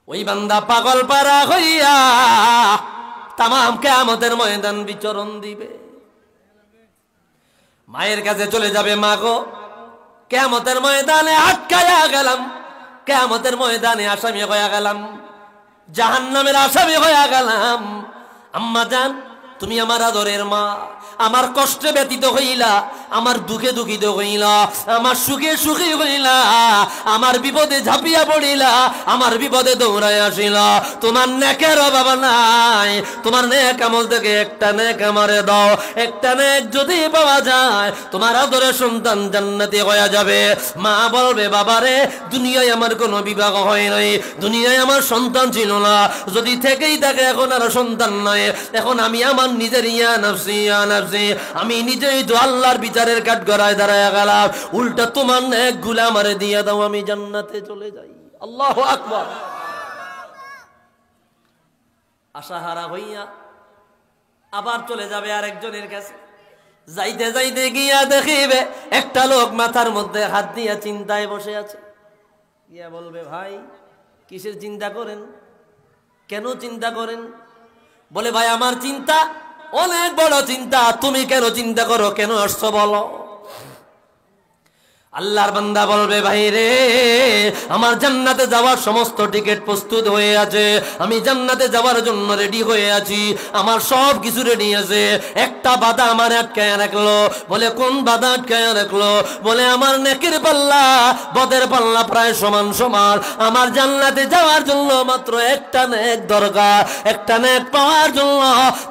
ওই বান্দা পাগল পারা হইয়া তামাম কিয়ামতের ময়দান বিচরণ দিবে। মায়ের কাছে চলে যাবে, মা গো কিয়ামতের ময়দানে আটকায়া গেলাম, কিয়ামতের ময়দানে আসামি হয়ে গেলাম, জাহান্নামের আসামি হয়ে গেলাম। আম্মা জান, তুমি আমার আদরের মা, আমার কষ্টে ব্যতীত হইলা, আমার দুঃখে দুঃখিত হইলা, আমার সুখে সুখী হইলা, আমার বিপদে ঝাঁপিয়া পড়িলা, আমার বিপদে দৌড়ায় আসিলা। তোমার নেকের অভাব নাই, তোমার নেক আমল থেকে একটা নেক আমারে দাও। একটা নেক যদি পাওয়া যায়, তোমার আদরের সন্তান জান্নাতি হয়ে যাবে। মা বলবে, বাবারে দুনিয়ায় আমার কোনো বিবাহ হয় নাই, দুনিয়ায় আমার সন্তান ছিল না, যদি থেকেই থাকে এখন আর সন্তান নাই, এখন আমি আমার নিজের ইয়া নফসি ইয়া নফসি, আমি নিজেই তো আল্লাহর বিচারের কাঠগড়ায় দাঁড়ায় গেলাম। উল্টা তোমার নেক গুলা আমারে দিয়ে দাও, আমি জান্নাতে চলে যাই। আল্লাহু আকবার। আশাহারা হইয়া আবার চলে যাবে আরেকজনের কাছে। যাইতে যাইতে গিয়া দেখিবে একটা লোক মাথার মধ্যে হাত দিয়া চিন্তায় বসে আছে। গিয়া বলবে, ভাই কিসের চিন্তা করেন, কেন চিন্তা করেন? বলে, ভাই আমার চিন্তা অনেক বড় চিন্তা। তুমি কেন চিন্তা করো, কেন আসছো বলো? আল্লাহর বান্দা বলবে, ভাই রে আমার জান্নাতে যাওয়ার সমস্ত টিকিট প্রস্তুত হয়ে আছে, আমি জান্নাতে যাওয়ার জন্য রেডি হয়ে আছি, আমার সব কিছু রেডি আছে। একটা বাধা আমার আটকায় রাখলো। বলে, কোন বাধা আটকায় রাখলো? বলে, আমার নেকের পাল্লা বদের পাল্লা প্রায় সমান সমান, আমার জান্নাতে যাওয়ার জন্য মাত্র একটা নেক দরকার। একটা নেক পাওয়ার জন্য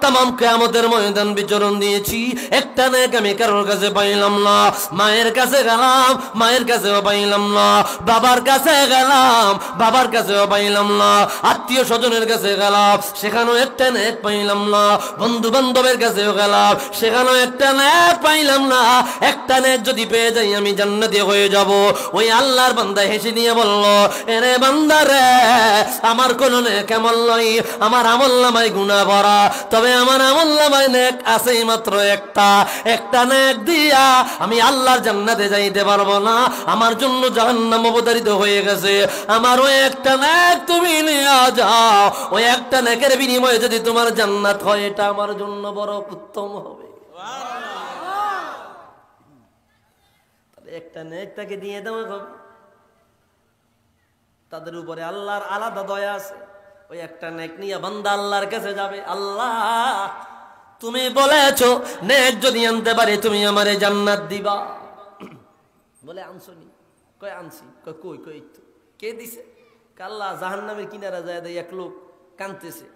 তামাম কিয়ামতের ময়দান বিচরণ দিয়েছি, একটা নেক আমি কারোর কাছে পাইলাম না। মায়ের কাছে গেলাম, মায়ের কাছেও পাইলাম না। বাবার কাছে গেলাম, বাবার কাছেও পাইলাম না। আত্মীয় স্বজনের কাছে গেলাম, সেখানেও একটা নেক পাইলাম না। বন্ধু বান্ধবের কাছেও গেলাম, সেখানেও একটা নেক পাইলাম না। একটা নেক যদি পেয়ে যাই আমি জান্নাতি হয়ে যাব। ওই আল্লাহর বান্দা হেসে নিয়ে বলল, এরে বান্দা রে, আমার কোন নেক আমল নাই, আমার আমল নামায় গুনাহ ভরা, তবে আমার আমল নামায় নেক আছেই মাত্র একটা। একটা নেক দিয়া আমি আল্লাহর জান্নাতে যাইতে পারবো না, আমার জন্য জাহান্নাম অবধারিত হয়ে গেছে। আমার ওই একটা নেক তুমি নিয়ে যাও, ওই একটা নেকের বিনিময়ে যদি তোমার জান্নাত হয়, এটা আমার জন্য বড় উত্তম হবে। একটা নেক তাকে দিয়ে দেওয়া হবে, তাদের উপরে আল্লাহর আলাদা দয়া আছে। ওই একটা নেক নিয়ে বান্দা আল্লাহর কাছে যাবে, আল্লাহ তুমি বলেছো নেক যদি আনতে পারি তুমি আমারে জান্নাত দিবা। বলে, আনছনি? কয় আনছি। কয় কই? কই তো। কে দিছে? আল্লাহ জাহান্নামের কিনারা যায় দেয় এক লোক কাঁদতেছে।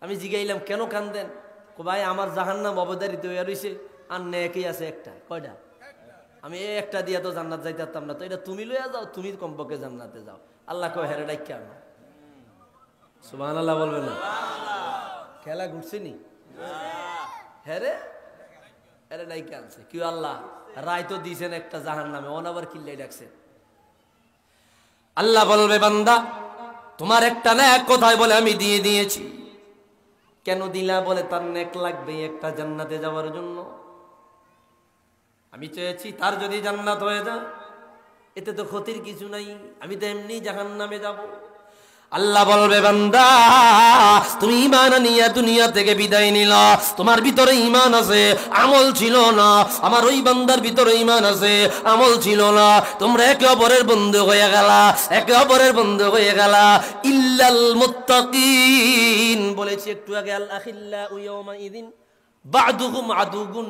আমি জিগাইলাম, কেন কান্দেন? ভাই আমার জাহান্নাম অবধারিত হয়ে রয়েছে, আর নেকই আছে একটা। কয়টা? আমি এই একটা দিয়া তো জান্নাত যাইতে পারতাম না, তো এটা তুমি লইয়া যাও, তুমি কমপক্ষে জান্নাতে যাও। আল্লাহ কয়, হ্যাঁ ডাইক কেন? সুবহানাল্লাহ বলবে না? খেলা ঘুরছে নি? হ্যাঁ রে, আরে ডাইক আনছে কি? আল্লাহ রায় তো দিয়েছেন একটা জাহান্নামে, ওন আবার কিল্লাই ডাকছে। আল্লাহ বলবে, বান্দা তোমার একটা নেক কোথায়? বলে, আমি দিয়ে দিয়েছি। কেন দিলা? বলে, তার নেক লাগবে একটা জান্নাতে যাওয়ার জন্য। আমি চেয়েছি তার যদি জান্নাত হয়ে যায়, এতে তো ক্ষতির কিছু নাই, আমি তো এমনি জাহান্নামে যাব। আল্লাহ বলবে, বান্দা তুমি ঈমান নিয়ে দুনিয়া থেকে বিদায় নিলা, তোমার ভিতরে ঈমান আছে, আমল ছিল না। আমার ওই বান্দার ভিতরে ঈমান আছে, আমল ছিল না। তোমরা একে অপরের বন্ধু হয়ে গেলা, একে অপরের বন্ধু হয়ে গেলা। ইল্লাল মুত্তাকিন বলেছি একটু আগে, আল আখিল্লাউ ইয়াওমা ইযিন বা'দুহুম আদুগুন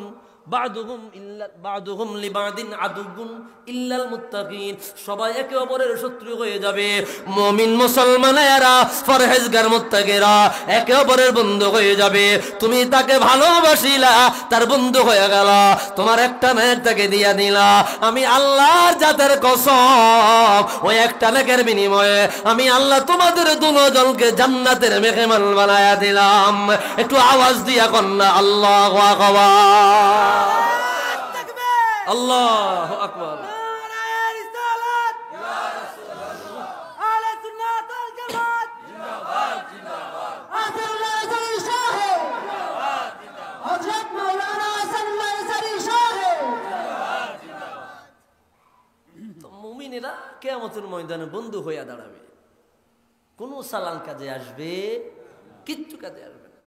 বা'দুহুম লিবা'দিন আদুগুন ইল্লাল মুত্তাকিন। সবাই একে অপরের শত্রু হয়ে যাবে। মুমিন মুসলমানেরা, পরহেজগার মুত্তাকিরা একে অপরের বন্ধু হয়ে যাবে। তুমি তাকে ভালোবাসিলা, তার বন্ধু হয়ে গেল। তোমার একটা নেক তাকে দিয়া দিলা, আমি আল্লাহর জাতের কসম, ওই একটা নেকের বিনিময়ে আমি আল্লাহ তোমাদের দুজনকে জান্নাতের মেহমান বানায়া দিলাম। একটু আওয়াজ দিয়া কন্যা আল্লাহু আকবার, আল্লাহু আকবার। মুমিনেরা কিয়ামতের ময়দানে বন্ধু হইয়া দাঁড়াবে। কোনো চালান কাজে আসবে, কিচ্ছু কাজে আসবে না।